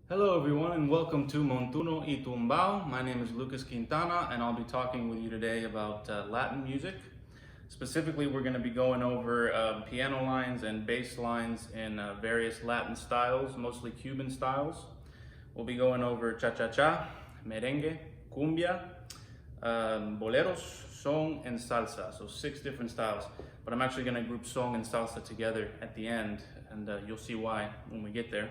Hello everyone and welcome to Montuno y Tumbao. My name is Lucas Quintana and I'll be talking with you today about Latin music. Specifically, we're going to be going over piano lines and bass lines in various Latin styles, mostly Cuban styles. We'll be going over cha-cha-cha, merengue, cumbia, boleros, son, and salsa. So 6 different styles, but I'm actually going to group son and salsa together at the end, and you'll see why when we get there.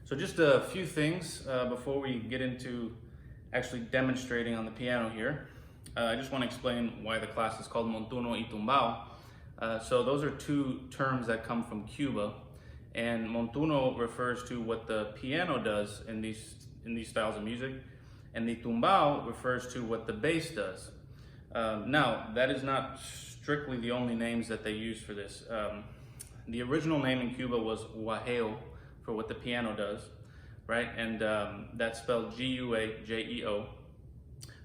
So just a few things before we get into actually demonstrating on the piano here. I just want to explain why the class is called Montuno y Tumbao. So those are 2 terms that come from Cuba, and Montuno refers to what the piano does in these styles of music, and the Tumbao refers to what the bass does. Now, that is not strictly the only names that they use for this. The original name in Cuba was guajeo, for what the piano does, right? And that's spelled G-U-A-J-E-O.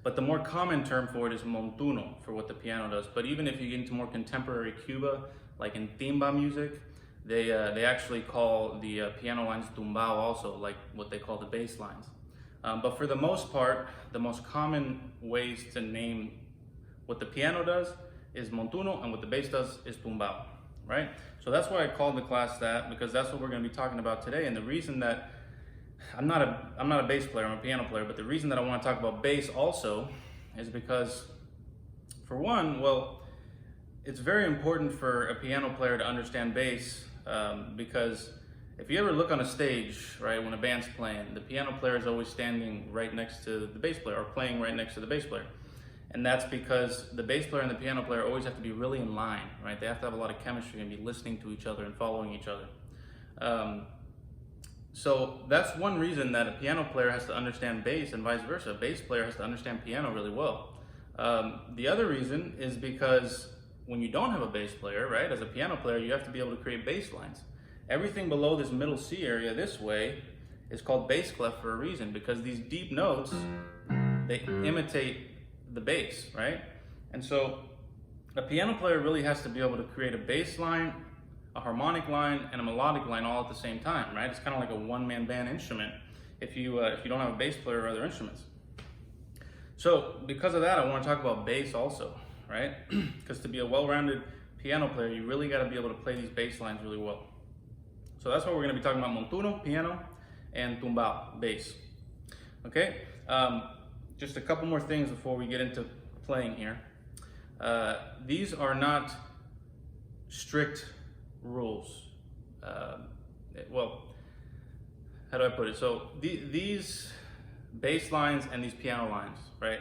But the more common term for it is montuno, for what the piano does. But even if you get into more contemporary Cuba, like in timba music, they actually call the piano lines tumbao also, like what they call the bass lines. But for the most part, the most common ways to name what the piano does is montuno, and what the bass does is tumbao. Right? So that's why I called the class that, because that's what we're going to be talking about today. And the reason that I'm not a bass player, I'm a piano player, but the reason that I want to talk about bass also is because, for one, well, it's very important for a piano player to understand bass, because if you ever look on a stage, right, when a band's playing, the piano player is always standing right next to the bass player, or playing right next to the bass player. And that's because the bass player and the piano player always have to be really in line, right? They have to have a lot of chemistry and be listening to each other and following each other. So that's one reason that a piano player has to understand bass, and vice versa. A bass player has to understand piano really well. The other reason is because when you don't have a bass player, right, as a piano player, you have to be able to create bass lines. Everything below this middle C area this way is called bass clef for a reason, because these deep notes, they imitate the bass, right? And so a piano player really has to be able to create a bass line, a harmonic line, and a melodic line all at the same time, right? It's kind of like a one-man band instrument if you don't have a bass player or other instruments. So because of that, I want to talk about bass also, right? Because to be a well-rounded piano player, you really got to be able to play these bass lines really well. So that's what we're going to be talking about: montuno, piano, and tumbao, bass. Okay? Just a couple more things before we get into playing here. These are not strict rules. Well, how do I put it? So these bass lines and these piano lines, right?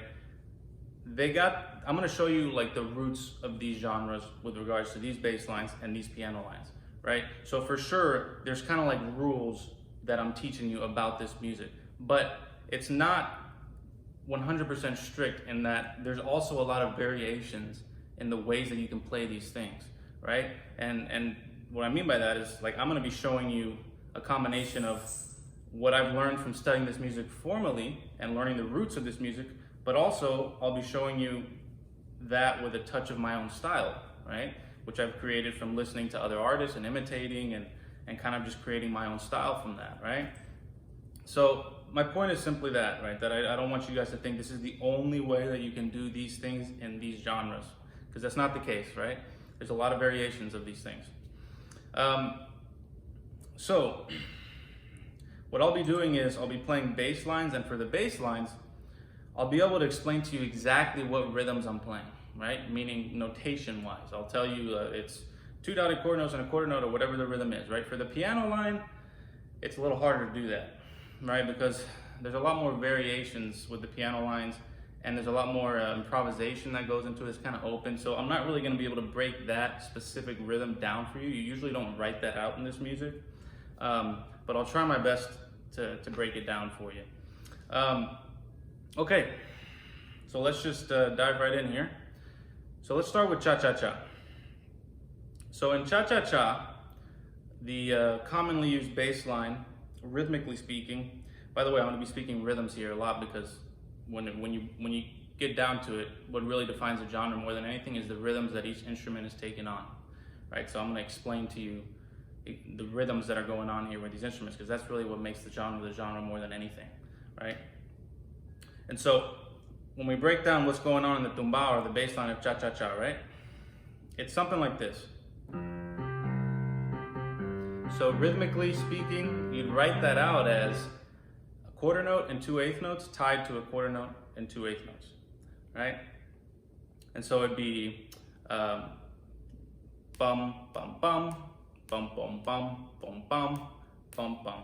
I'm gonna show you like the roots of these genres with regards to these bass lines and these piano lines, right? So for sure, there's kind of like rules that I'm teaching you about this music, but it's not 100% strict in that there's also a lot of variations in the ways that you can play these things, right? And what I mean by that is, like, I'm gonna be showing you a combination of what I've learned from studying this music formally and learning the roots of this music, but also I'll be showing you that with a touch of my own style, right? Which I've created from listening to other artists and imitating and kind of just creating my own style from that, right? So my point is simply that, right? That I don't want you guys to think this is the only way that you can do these things in these genres, because that's not the case, right? There's a lot of variations of these things. So what I'll be doing is I'll be playing bass lines, and for the bass lines, I'll be able to explain to you exactly what rhythms I'm playing, right? Meaning notation-wise. I'll tell you it's 2 dotted quarter notes and a quarter note, or whatever the rhythm is, right? For the piano line, it's a little harder to do that, right? Because there's a lot more variations with the piano lines, and there's a lot more improvisation that goes into it. It's kind of open. So I'm not really going to be able to break that specific rhythm down for you. You usually don't write that out in this music, but I'll try my best to break it down for you. Okay, so let's just dive right in here. So let's start with cha-cha-cha. So in cha-cha-cha, the commonly used bass line, rhythmically speaking, by the way, I'm going to be speaking rhythms here a lot, because when you get down to it, what really defines a genre more than anything is the rhythms that each instrument is taking on, right? So I'm going to explain to you the rhythms that are going on here with these instruments, because that's really what makes the genre more than anything, right? And so when we break down what's going on in the tumbao, or the bass line of cha-cha-cha, right? It's something like this. So rhythmically speaking, you'd write that out as a quarter note and 2/8 notes tied to a quarter note and 2/8 notes, right? And so it'd be bum, bum, bum, bum, bum, bum, bum, bum, bum, bum.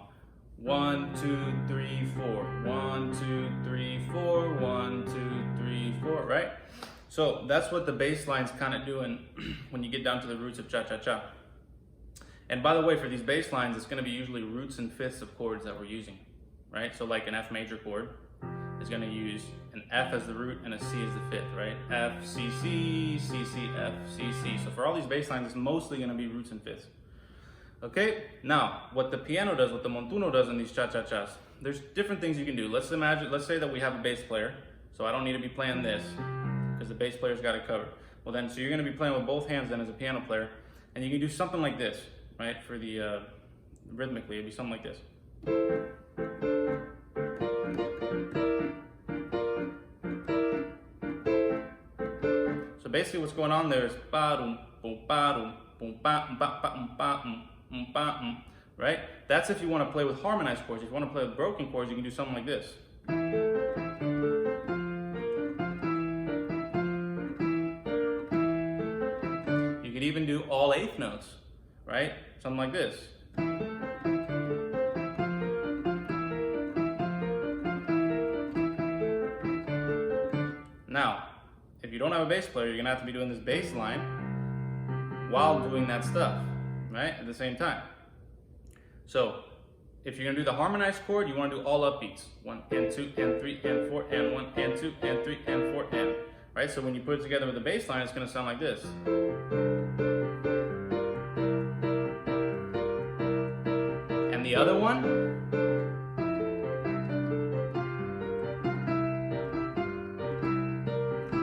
1, 2, 3, 4. 1, 2, 3, 4. 1, 2, 3, 4. Right? So that's what the bass line's kind of doing when you get down to the roots of cha-cha-cha. And by the way, for these bass lines, it's going to be usually roots and fifths of chords that we're using, right? So like an F major chord is going to use an F as the root and a C as the fifth, right? F, C, C, C, C, F, C, C. So for all these bass lines, it's mostly going to be roots and fifths. Okay, now what the piano does, what the Montuno does in these cha-cha-chas, there's different things you can do. Let's say that we have a bass player, so I don't need to be playing this because the bass player's got it covered. Well then, so you're going to be playing with both hands then as a piano player, and you can do something like this, right? For the rhythmically, it'd be something like this. So basically, what's going on there is ba-dum, boom, ba-dum, boom, ba-dum, ba-dum, ba-dum. Right? That's if you want to play with harmonized chords. If you want to play with broken chords, you can do something like this. You could even do all 8th notes, right? Something like this. Now, if you don't have a bass player, you're going to have to be doing this bass line while doing that stuff, right? At the same time. So if you're gonna do the harmonized chord, you want to do all upbeats. 1 and 2 and 3 and 4 and 1 and 2 and 3 and 4 and, right? So when you put it together with the bass line, it's gonna sound like this. And the other one,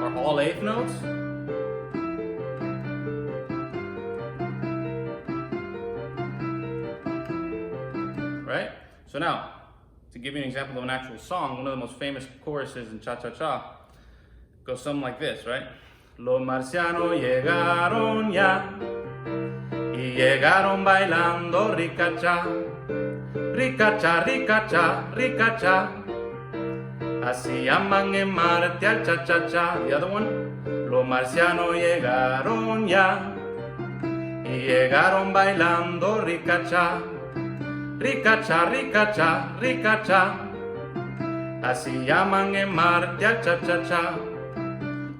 are all 8th notes. Right? So now, to give you an example of an actual song, one of the most famous choruses in cha-cha-cha goes something like this, right? Los marcianos llegaron ya y llegaron bailando rica-cha, rica-cha, rica-cha, rica-cha. Así llaman en Marte al cha-cha-cha. The other one, los marcianos llegaron ya y llegaron bailando rica-cha. Rica-cha, rica-cha, rica-cha. Así llaman en Marte al cha-cha-cha.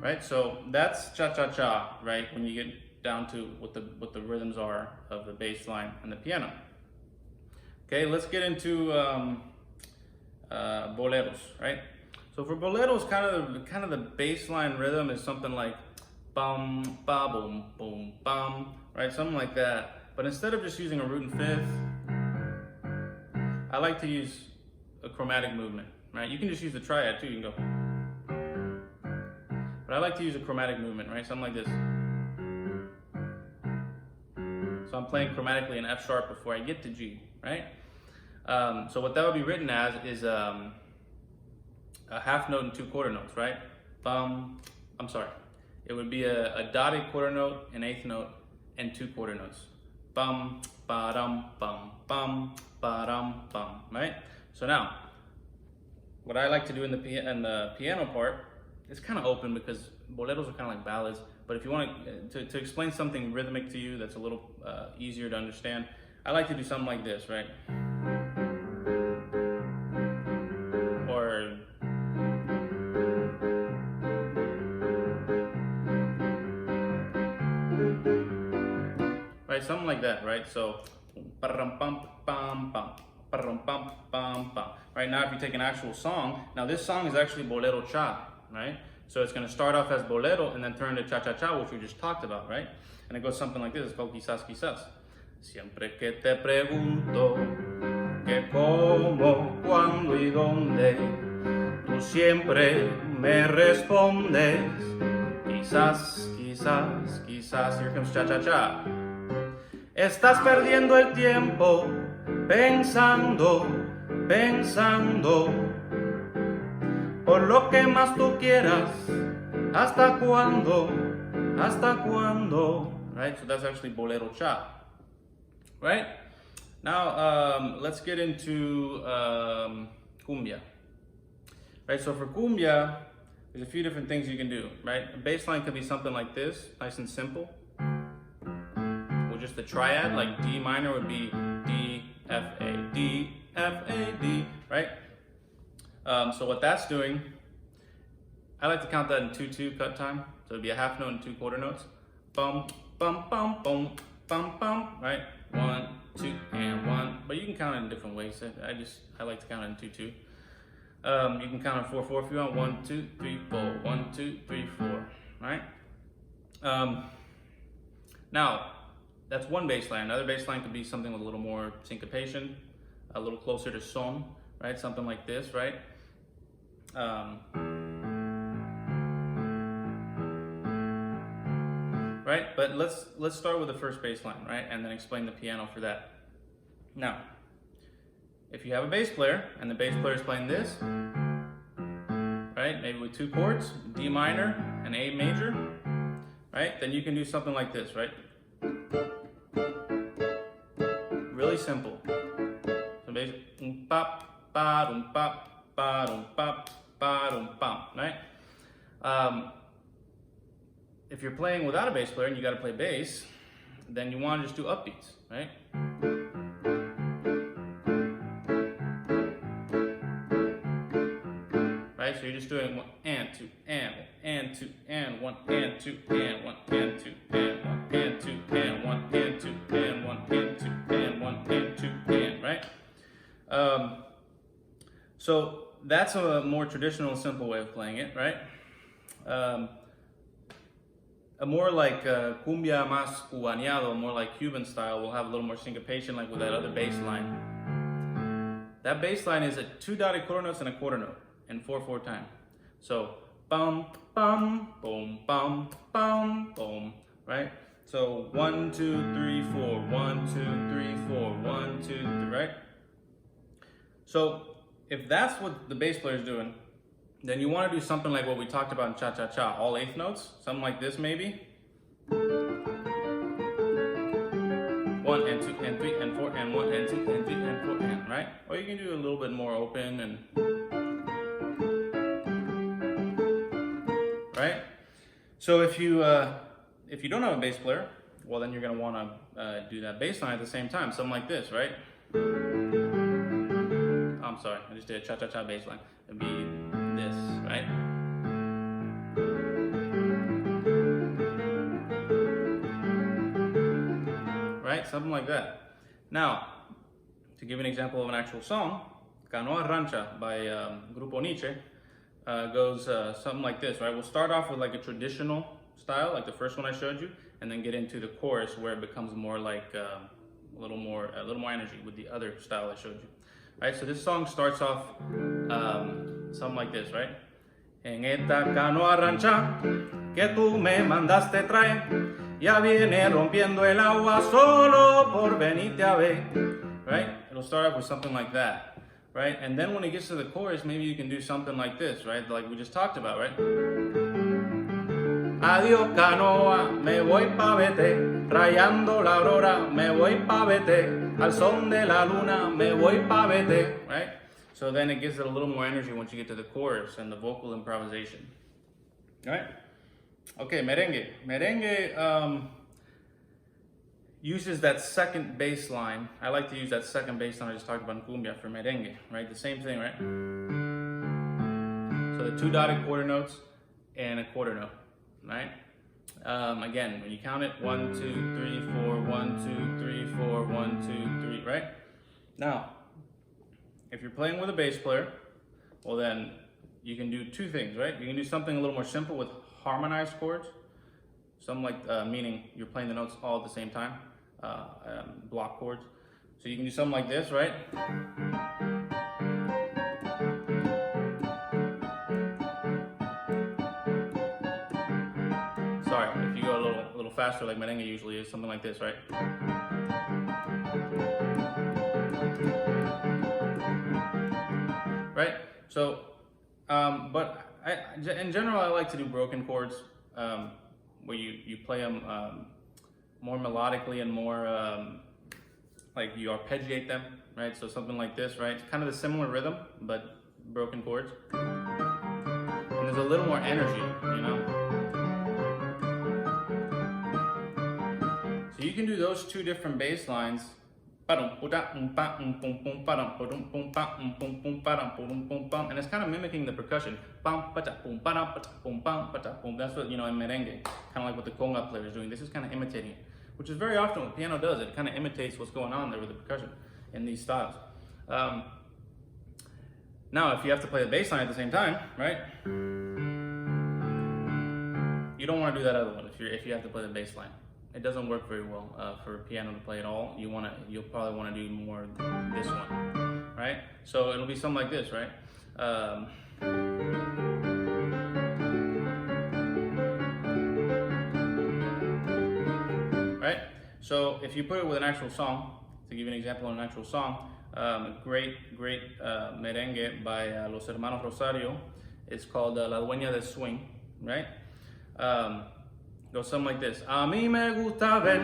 Right, so that's cha-cha-cha, right? When you get down to what the rhythms are of the bass line and the piano. Okay, let's get into boleros, right? So for boleros, kind of the bass line rhythm is something like bum, ba, boom, boom, bum, right? Something like that. But instead of just using a root and fifth, I like to use a chromatic movement, right? You can just use the triad too, you can go. But I like to use a chromatic movement, right? Something like this. So I'm playing chromatically in F sharp before I get to G, right? So what that would be written as is a half note and 2 quarter notes, right? It would be a dotted quarter note, an 8th note, and 2 quarter notes. Bum, ba-dum, bum, bum, ba-dum, bum, right? So now, what I like to do in the piano part, it's kind of open because boleros are kind of like ballads, but if you want to explain something rhythmic to you that's a little easier to understand, I like to do something like this, right? Or right, something like that, right? So right now, if you take an actual song, now this song is actually bolero cha, right? So it's going to start off as bolero and then turn to cha-cha-cha, which we just talked about, right? And it goes something like this. It's called quizás, quizás. Siempre que te pregunto que cómo, cuándo y dónde, tú siempre me respondes quizás, quizás, quizás. Here comes cha-cha-cha. Estás perdiendo el tiempo pensando, pensando por lo que más tú quieras. ¿Hasta cuándo? ¿Hasta cuándo? Right? So that's actually Bolero Cha. Right? Now let's get into Cumbia. Right? So for Cumbia, there's a few different things you can do. Right? A bass line could be something like this, nice and simple. Just the triad, like D minor would be D, F, A, D, F, A, D, right? So what that's doing, I like to count that in 2/2 cut time. So it'd be a half note and 2 quarter notes. Bum, bum, bum, bum, bum, bum, right? 1, 2, and 1. But you can count it in different ways. I like to count it in 2/2. You can count it 4/4 if you want. 1, 2, 3, 4. 1, 2, 3, 4. Right? Now, that's one bass line. Another bass line could be something with a little more syncopation, a little closer to son, right? Something like this, right? Right? But let's start with the first bass line, right? And then explain the piano for that. Now, if you have a bass player and the bass player is playing this, right? Maybe with 2 chords, D minor and A major, right? Then you can do something like this, right? Really simple. So basically, pop, ba, pop, ba, pop, ba, pop, right? If you're playing without a bass player and you got to play bass, then you want to just do upbeats, right? Right? So you're just doing 1 and 2 and 1 and 2 and 1 and 2 and 1 and 2 and 1 and 2 and 1 and 2 and 1 and 2 and 1 and 2 and, right? So that's a more traditional, simple way of playing it, right? A more like cumbia más cubaneado, more like Cuban style, will have a little more syncopation, like with that other bass line. That bass line is a 2 dotted quarter notes and a quarter note in 4/4 time. So bum bum boom bum bum boom, right? So 1 2 3 4 1 2 3 4 1 2 3, right? So if that's what the bass player is doing, then you want to do something like what we talked about in cha-cha-cha, all 8th notes, something like this maybe. 1 and 2 and 3 and 4 and 1 and 2 and 3 and 4 and, right? Or you can do a little bit more open and, right? So if you don't have a bass player, well then you're gonna want to do that bass line at the same time, something like this, right? I'm sorry, I just did a cha-cha-cha bass line. It'd be this, right? Right, something like that. Now, to give an example of an actual song, Canoa Rancha by Grupo Nietzsche goes something like this, right? We'll start off with like a traditional style, like the first one I showed you, and then get into the chorus where it becomes more like a little more energy with the other style I showed you. Right, so this song starts off something like this, right? En esta canoa rancha que tú me mandaste traer, ya viene rompiendo el agua solo por venirte a ver. Right? It'll start off with something like that, right? And then when it gets to the chorus, maybe you can do something like this, right? Like we just talked about, right? Adiós canoa, me voy pa' vete, rayando la aurora, me voy pa' vete, al son de la luna, me voy pa' vete, right? So then it gives it a little more energy once you get to the chorus and the vocal improvisation, right? Okay, merengue. Merengue uses that second bass line. I like to use that second bass line I just talked about in cumbia for merengue, right? The same thing, right? So the 2 dotted quarter notes and a quarter note. Right? Again, when you count it, 1 2 3 4 1 2 3 4 1 2 3, right? Now, if you're playing with a bass player, well then you can do 2 things, right? You can do something a little more simple with harmonized chords, something like meaning you're playing the notes all at the same time, block chords. So you can do something like this, right? Sorry, if you go a little faster like merengue usually is, something like this, right? Right? So, but in general, I like to do broken chords where you play them more melodically and more like you arpeggiate them, right? So something like this, right? It's kind of a similar rhythm, but broken chords. And there's a little more energy, you know? So you can do those two different bass lines. And it's kind of mimicking the percussion. That's what, you know, in merengue, kind of like what the conga player is doing. This is kind of imitating it, which is very often what piano does. It kind of imitates what's going on there with the percussion in these styles. Now, if you have to play the bass line at the same time, right? You don't want to do that other one if you have to play the bass line. It doesn't work very well for piano to play at all. You'll probably want to do more this one, right? So it'll be something like this, right? Right? So if you put it with an actual song, to give you an example of an actual song, a great merengue by Los Hermanos Rosario. It's called La Dueña del Swing, right? Goes something like this. A mí me gusta ver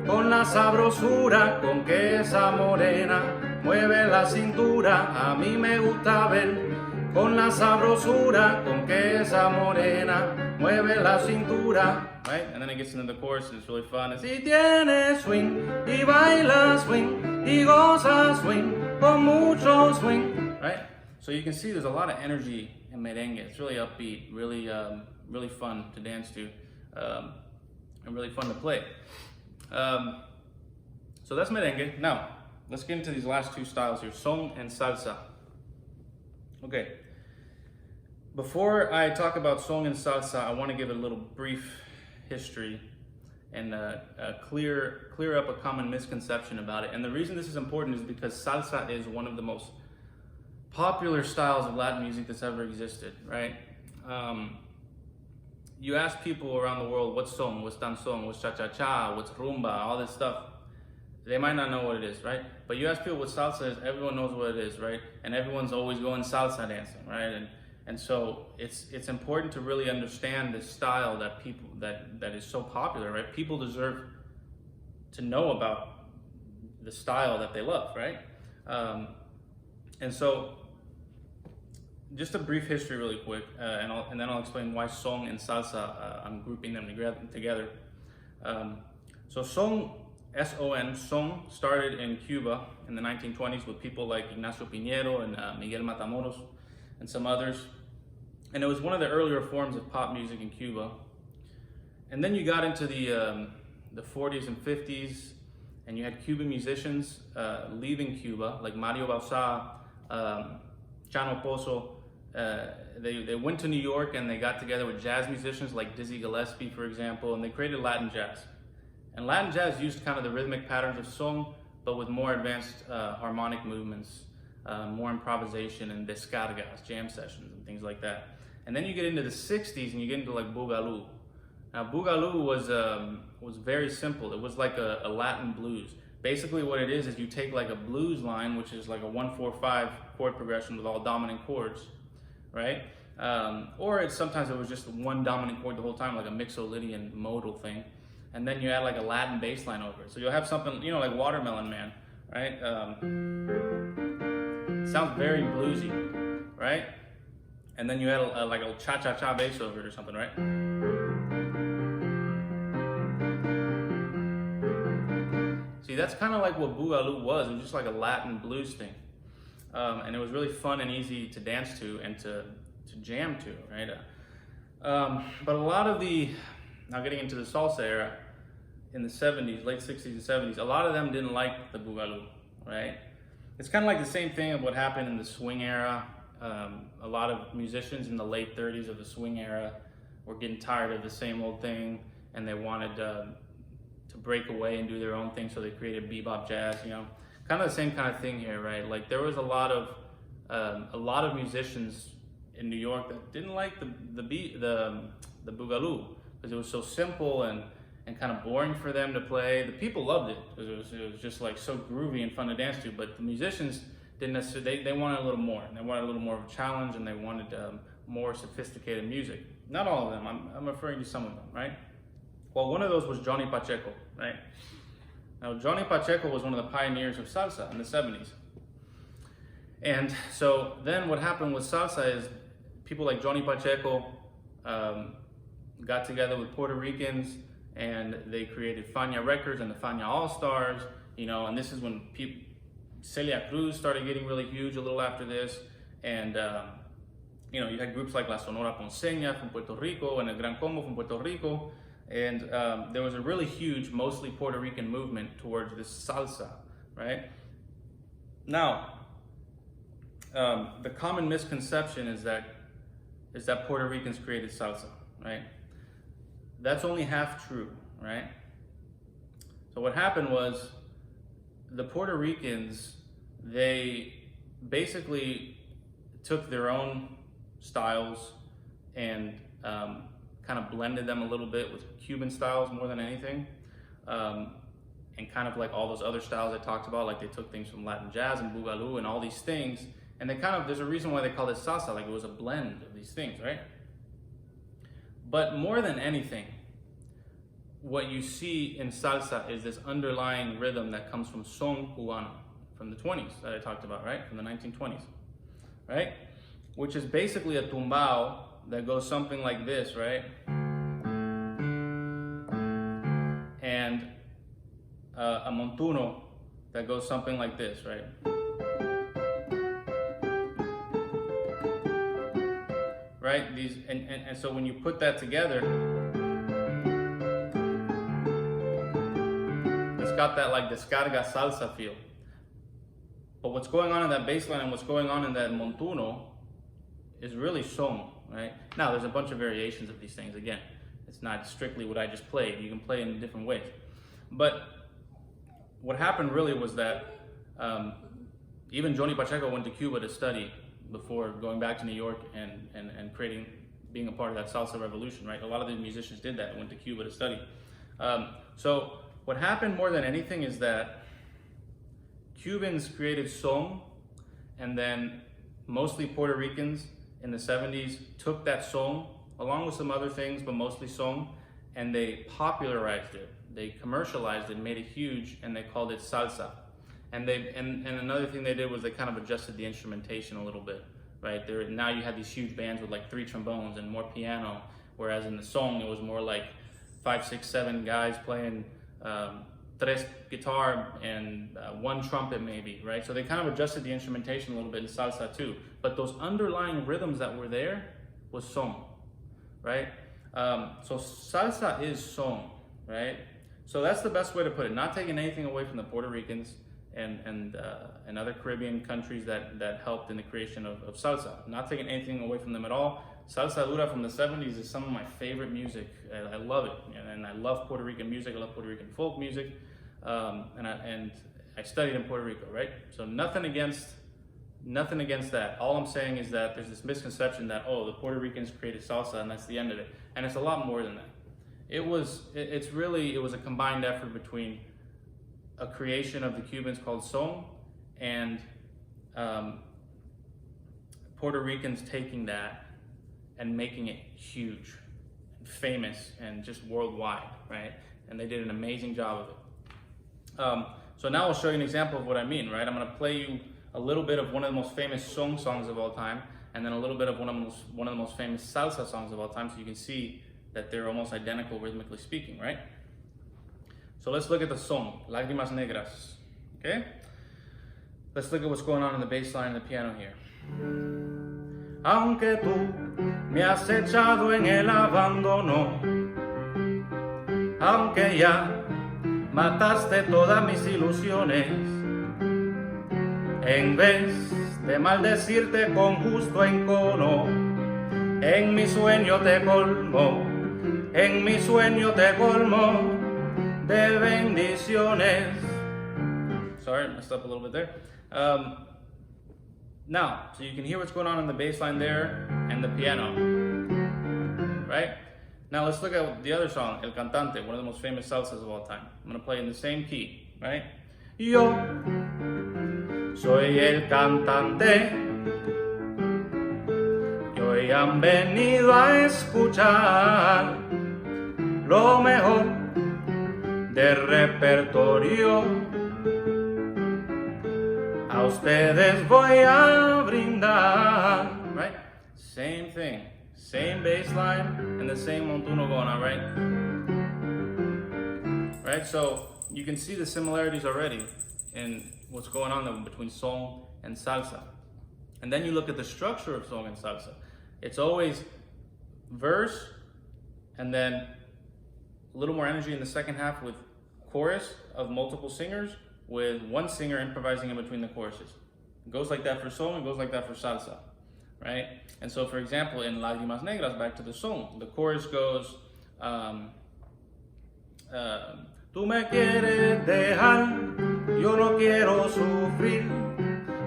con la sabrosura con que esa morena mueve la cintura. A mí me gusta ver con la sabrosura con que esa morena mueve la cintura. Right? And then it gets into the chorus and it's really fun. It's, y tiene swing, y baila swing, y goza swing, con mucho swing. Right? So you can see there's a lot of energy in merengue. It's really upbeat, really fun to dance to. And really fun to play. So that's merengue. Now, let's get into these last two styles here, son and salsa. Okay. Before I talk about son and salsa, I want to give a little brief history and clear up a common misconception about it. And the reason this is important is because salsa is one of the most popular styles of Latin music that's ever existed, right? You ask people around the world, what's son, what's danzón, what's cha-cha-cha, what's rumba, all this stuff. They might not know what it is, right? But you ask people what salsa is, everyone knows what it is, right? And everyone's always going salsa dancing, right? And so it's important to really understand this style that that is so popular, right? People deserve to know about the style that they love, right? And so, just a brief history really quick, and then I'll explain why son and salsa, I'm grouping them together. So son, S-O-N, son, started in Cuba in the 1920s with people like Ignacio Piñero and Miguel Matamoros and some others. And it was one of the earlier forms of pop music in Cuba. And then you got into the 40s and 50s, and you had Cuban musicians leaving Cuba, like Mario Bauzá, Chano Pozo. They went to New York and they got together with jazz musicians like Dizzy Gillespie, for example, and they created Latin jazz. And Latin jazz used kind of the rhythmic patterns of son, but with more advanced harmonic movements, more improvisation and descargas, jam sessions and things like that. And then you get into the 60s and you get into like Boogaloo. Now Boogaloo was very simple. It was like a Latin blues. Basically what it is you take like a blues line, which is like a 1-4-5 chord progression with all dominant chords, right? Or sometimes it was just one dominant chord the whole time, like a Mixolydian modal thing. And then you add like a Latin bass line over it. So you'll have something, you know, like Watermelon Man, right? Sounds very bluesy, right? And then you add like a cha-cha-cha bass over it or something, right? See, that's kind of like what Boogaloo was. It was just like a Latin blues thing. And it was really fun and easy to dance to and to jam to, right? But a lot of now getting into the salsa era, in the 70s, late 60s and 70s, a lot of them didn't like the Boogaloo, right? It's kind of like the same thing of what happened in the swing era. A lot of musicians in the late 30s of the swing era were getting tired of the same old thing, and they wanted to break away and do their own thing, so they created bebop jazz, you know? Kind of the same kind of thing here, right? Like there was a lot of musicians in New York that didn't like the Boogaloo because it was so simple and and kind of boring for them to play. The people loved it because it was just like so groovy and fun to dance to, but the musicians didn't necessarily, they wanted a little more. They wanted a little more of a challenge, and they wanted more sophisticated music. Not all of them, I'm referring to some of them, right? Well, one of those was Johnny Pacheco, right? Now, Johnny Pacheco was one of the pioneers of salsa in the 70s. And so then what happened with salsa is people like Johnny Pacheco got together with Puerto Ricans, and they created Fania Records and the Fania All-Stars, you know, and this is when Celia Cruz started getting really huge a little after this. And, you know, you had groups like La Sonora Ponceña from Puerto Rico and El Gran Combo from Puerto Rico. And there was a really huge, mostly Puerto Rican movement towards this salsa, right? Now, the common misconception is that Puerto Ricans created salsa, right? That's only half true, right? So what happened was the Puerto Ricans, they basically took their own styles and kind of blended them a little bit with Cuban styles more than anything. And kind of like all those other styles I talked about, like they took things from Latin jazz and boogaloo and all these things, and they kind of, there's a reason why they call it salsa, like it was a blend of these things, right? But more than anything, what you see in salsa is this underlying rhythm that comes from son cubano, from the 20s that I talked about, right? From the 1920s, right? Which is basically a tumbao that goes something like this, right? And a montuno that goes something like this, right? Right? These and so when you put that together, it's got that like descarga salsa feel. But what's going on in that bass line and what's going on in that montuno is really son, right? Now there's a bunch of variations of these things. Again, it's not strictly what I just played. You can play in different ways. But what happened really was that even Johnny Pacheco went to Cuba to study before going back to New York and creating, being a part of that salsa revolution, right? A lot of these musicians did that, went to Cuba to study. So what happened more than anything is that Cubans created son, and then mostly Puerto Ricans in the 70s took that son, along with some other things, but mostly son, and they popularized it. They commercialized it, made it huge, and they called it salsa. And another thing they did was they kind of adjusted the instrumentation a little bit, right? Now you had these huge bands with like 3 trombones and more piano, whereas in the song it was more like 5, 6, 7 guys playing 3 guitar and 1 trumpet maybe, right? So they kind of adjusted the instrumentation a little bit in salsa too. But those underlying rhythms that were there was son, right? So salsa is son, right? So that's the best way to put it. Not taking anything away from the Puerto Ricans and other Caribbean countries that helped in the creation of salsa. Not taking anything away from them at all. Salsa dura from the 70s is some of my favorite music. I love it, and I love Puerto Rican music. I love Puerto Rican folk music, and I studied in Puerto Rico, right? So nothing against that. All I'm saying is that there's this misconception that, oh, the Puerto Ricans created salsa and that's the end of it, and it's a lot more than that. It was a combined effort between a creation of the Cubans called son and Puerto Ricans taking that and making it huge, and famous, and just worldwide, right? And they did an amazing job of it. So now I'll show you an example of what I mean, right? I'm gonna play you a little bit of one of the most famous son songs of all time, and then a little bit of one of the most famous salsa songs of all time, so you can see that they're almost identical rhythmically speaking, right? So let's look at the son, Lágrimas Negras, okay? Let's look at what's going on in the bass line and the piano here. Aunque tú me has echado en el abandono, aunque ya mataste todas mis ilusiones, en vez de maldecirte con justo encono, en mi sueño te colmo, en mi sueño te colmo de bendiciones. Sorry, messed up a little bit there. Now, so you can hear what's going on in the bass line there and the piano, right? Now let's look at the other song, El Cantante, one of the most famous salsas of all time. I'm gonna play in the same key, right? Yo soy el cantante, y hoy han venido a escuchar lo mejor del repertorio. A ustedes voy a brindar, right? Same thing, same bass line and the same montuno going on, right? Right, so you can see the similarities already in what's going on between song and salsa. And then you look at the structure of song and salsa. It's always verse and then a little more energy in the second half with chorus of multiple singers with one singer improvising in between the choruses. It goes like that for song, it goes like that for salsa, right? And so for example, in Lágrimas Negras, back to the song, the chorus goes, tú me quieres dejar, yo no quiero sufrir,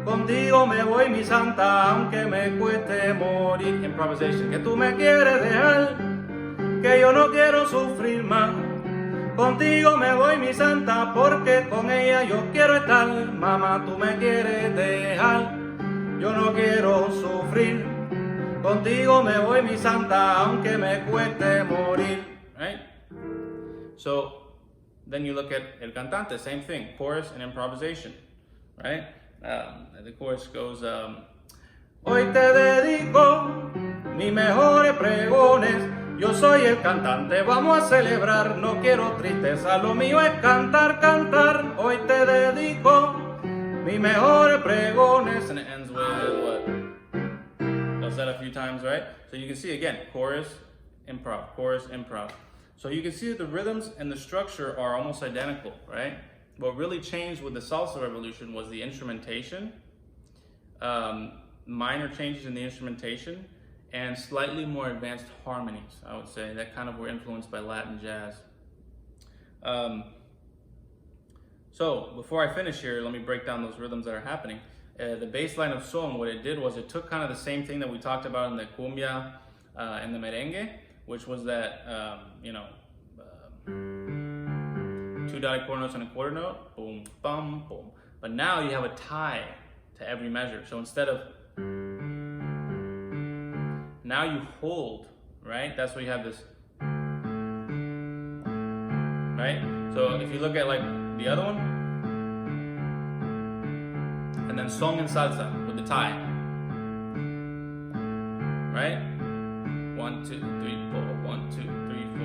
contigo me voy mi santa, aunque me cueste morir. Improvisation. Que tú me quieres dejar, que yo no quiero sufrir más, contigo me voy mi santa, porque con ella yo quiero estar. Mamá, tú me quieres dejar, yo no quiero sufrir, contigo me voy mi santa, aunque me cueste morir. Right? So then you look at El Cantante, same thing, chorus and improvisation, right? The chorus goes, hoy te dedico mis mejores pregones, yo soy el cantante, vamos a celebrar, no quiero tristeza, lo mío es cantar, cantar, hoy te dedico mis mejores pregones. And it ends with what? Does that a few times, right? So you can see again, chorus, improv. So you can see that the rhythms and the structure are almost identical, right? What really changed with the salsa revolution was the instrumentation, minor changes in the instrumentation, and slightly more advanced harmonies, I would say, that kind of were influenced by Latin jazz. So before I finish here, let me break down those rhythms that are happening. The bass line of song, what it did was it took kind of the same thing that we talked about in the cumbia and the merengue, which was that, two dotted quarter notes and a quarter note, boom, bum, boom. But now you have a tie to every measure. So instead of, now you hold, right? That's where you have this, right? So if you look at like the other one, and then song and salsa with the tie, right? 1, 2, 3, 4, 1, 2, 3,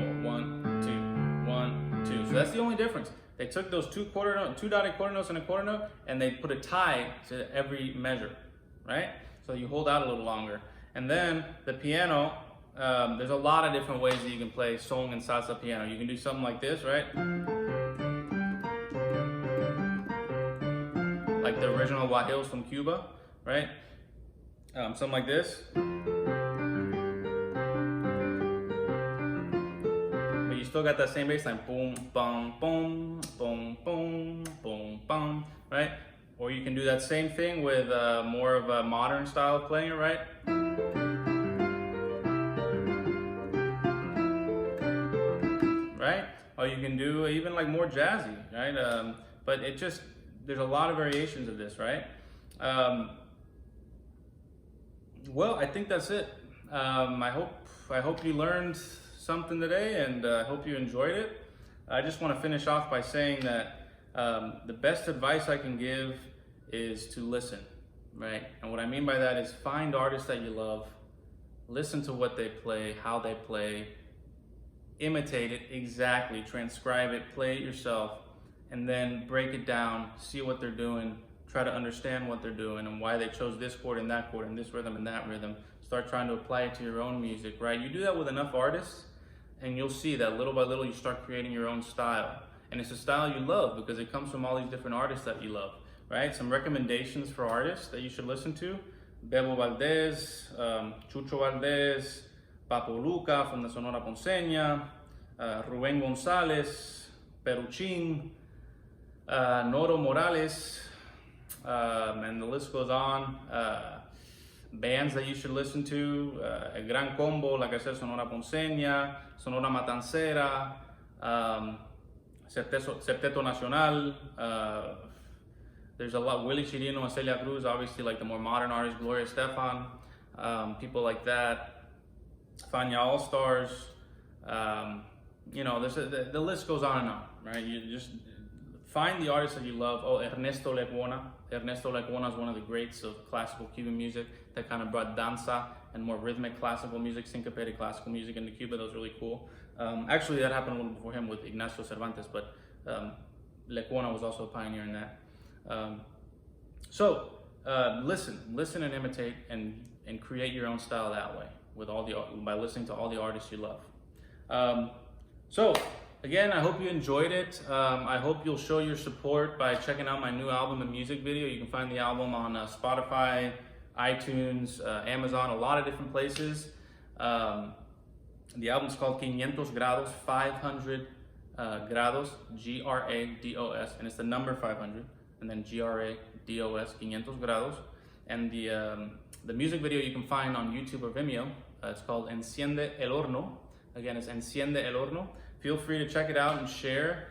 4, 1, 2, 1, 2. So that's the only difference. They took those two dotted quarter notes and a quarter note, and they put a tie to every measure, right? So you hold out a little longer. And then the piano, there's a lot of different ways that you can play song and salsa piano. You can do something like this, right? Like the original guajillos from Cuba, right? Something like this. You still got that same bass line, boom, bum, boom, boom, boom, boom, bum, right? Or you can do that same thing with more of a modern style of playing it, right? Right? Or you can do even like more jazzy, right? But it just, there's a lot of variations of this, right? Well, I think that's it. I hope you learned something today, and I hope you enjoyed it. I just want to finish off by saying that the best advice I can give is to listen, right? And what I mean by that is find artists that you love, listen to what they play, how they play, imitate it exactly, transcribe it, play it yourself, and then break it down, see what they're doing, try to understand what they're doing and why they chose this chord and that chord and this rhythm and that rhythm. Start trying to apply it to your own music, right? You do that with enough artists, and you'll see that little by little you start creating your own style. And it's a style you love because it comes from all these different artists that you love, right? Some recommendations for artists that you should listen to: Bebo Valdez, Chucho Valdez, Papo Luca from the Sonora Ponceña, Rubén González, Peruchín, Noro Morales, and the list goes on. bands that you should listen to, El Gran Combo, like I said, Sonora Ponceña, Sonora Matancera, Septeto Nacional, there's a lot, Willie Chirino and Celia Cruz, obviously like the more modern artists, Gloria Estefan, people like that, Fania All Stars, you know, the list goes on and on, right? You just find the artists that you love. Oh, Ernesto Lecuona. Ernesto Lecuona is one of the greats of classical Cuban music that kind of brought danza and more rhythmic classical music, syncopated classical music into Cuba. That was really cool. Actually, that happened a little before him with Ignacio Cervantes, but Lecuona was also a pioneer in that. So listen and imitate and create your own style that way by listening to all the artists you love. So again, I hope you enjoyed it. I hope you'll show your support by checking out my new album and music video. You can find the album on Spotify, iTunes, Amazon, a lot of different places. The album's called 500 Grados, 500 Grados, Grados, and it's the number 500, and then Grados, 500 Grados. And the music video you can find on YouTube or Vimeo. It's called Enciende el Horno. Again, it's Enciende el Horno. Feel free to check it out and share.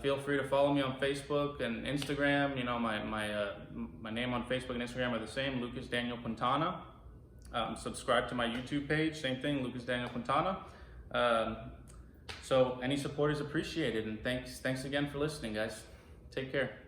Feel free to follow me on Facebook and Instagram. You know, my name on Facebook and Instagram are the same, Lucas Daniel Quintana. Subscribe to my YouTube page, same thing, Lucas Daniel Quintana. So any support is appreciated, and thanks again for listening, guys. Take care.